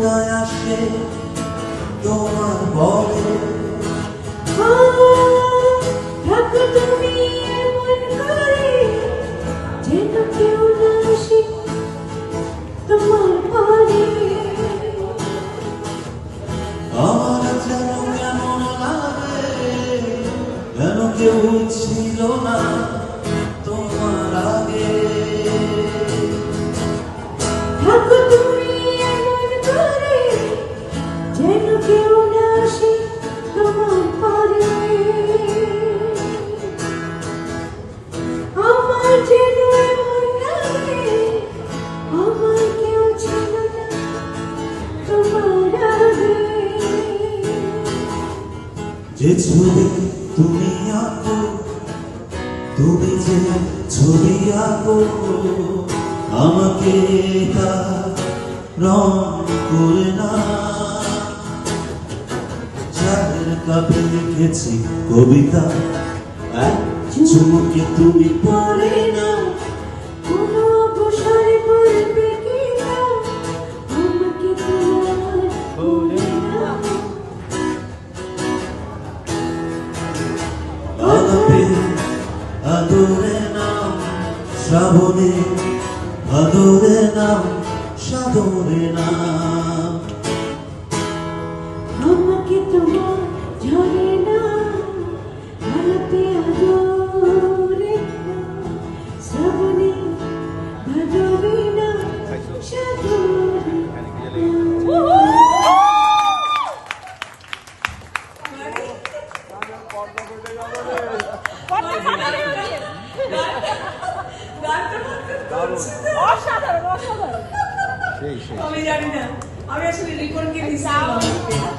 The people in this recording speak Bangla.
যায় আসে তোমার বলে থাকো তুমি এমন করে যেন কেউ না আসে তোমার পরে। আমার যেন কেমন লাগে যেন কেউ ছিল না তোমার আগে। থাকো তুমি এমন করে যেন কেউ না আসে তোমার পরে। আমার যেন এমন লাগে আমার কেউ ছিল না তোমার আগে। যে ছবি তুমি আঁকো তুমি যে ছবি আঁকো আমাকে তা রং করে না। চাঁদের কাপে লিখেছি কবিতা এক চুমুকে তুমি পড়ে না। কোনো অবসরে বলবে কি না আমাকে তোমার বলে না। আলাপে আদরে নাও শ্রাবণে আদরে নাও সাদরে নাও। আমাকে তোমার ঝরে না আলাপে আদরে না শ্রাবণে ভাদরে না সাদরে আমি জানি না, আমি আসলে রিপনকে মিস করলাম।